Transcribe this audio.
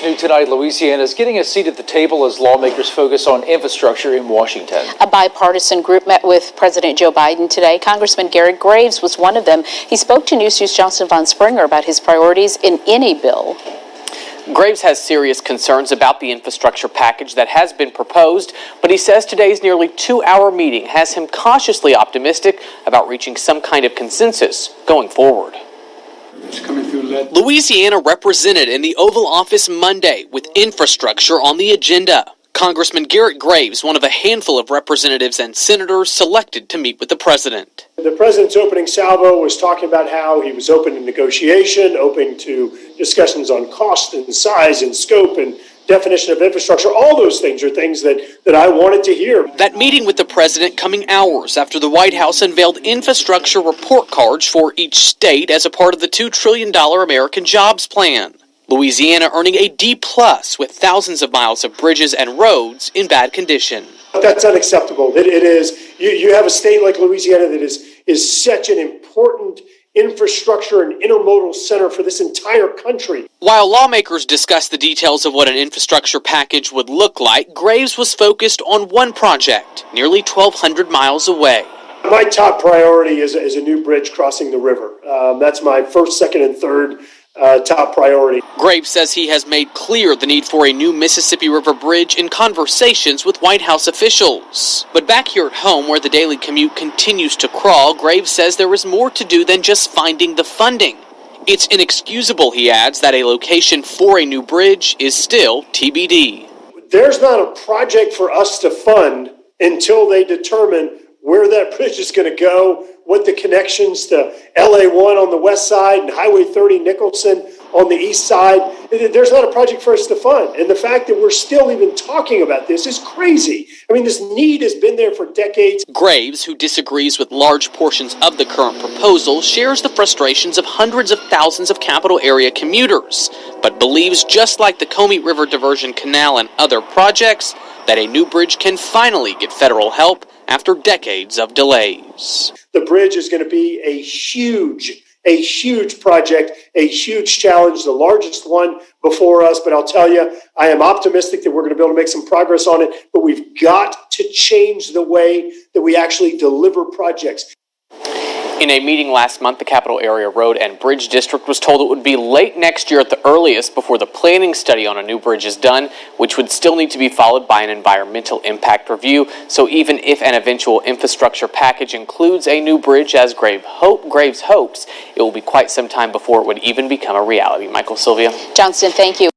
What's new tonight, Louisiana is getting a seat at the table as lawmakers focus on infrastructure in Washington. A bipartisan group met with President Joe Biden today. Congressman Garret was one of them. He spoke to News 2's Johnson Von Springer about his priorities in any bill. Graves has serious concerns about the infrastructure package that has been proposed, but he says today's nearly 2-hour meeting has him cautiously optimistic about reaching some kind of consensus going forward. Louisiana represented in the Oval Office Monday with infrastructure on the agenda. Congressman Garret Graves, one of a handful of representatives and senators selected to meet with the president. The president's opening salvo was talking about how he was open to negotiation, open to discussions on cost and size and scope and definition of infrastructure. All those things are things that I wanted to hear. That meeting with the president coming hours after the White House unveiled infrastructure report cards for each state as a part of the $2 trillion American Jobs Plan. Louisiana earning a D+ with thousands of miles of bridges and roads in bad condition. That's unacceptable. It is. You have a state like Louisiana that is such an important infrastructure and intermodal center for this entire country. While lawmakers discussed the details of what an infrastructure package would look like, Graves was focused on one project, nearly 1,200 miles away. My top priority is a new bridge crossing the river. That's my first, second, and third top priority. Graves says he has made clear the need for a new Mississippi River bridge in conversations with White House officials. But back here at home, where the daily commute continues to crawl, Graves says there is more to do than just finding the funding. It's inexcusable, he adds, that a location for a new bridge is still TBD. There's not a project for us to fund until they determine where that bridge is going to go, what the connections to LA1 on the west side and Highway 30 Nicholson on the east side. There's not a project for us to fund. And the fact that we're still even talking about this is crazy. I mean, this need has been there for decades. Graves, who disagrees with large portions of the current proposal, shares the frustrations of hundreds of thousands of capital area commuters, but believes, just like the Comey River Diversion Canal and other projects, that a new bridge can finally get federal help after decades of delays. The bridge is going to be a huge project, a huge challenge, the largest one before us. But I'll tell you, I am optimistic that we're going to be able to make some progress on it. But we've got to change the way that we actually deliver projects. In a meeting last month, the Capital Area Road and Bridge District was told it would be late next year at the earliest before the planning study on a new bridge is done, which would still need to be followed by an environmental impact review. So even if an eventual infrastructure package includes a new bridge, as Graves hopes, it will be quite some time before it would even become a reality. Michael, Sylvia. Johnston, thank you.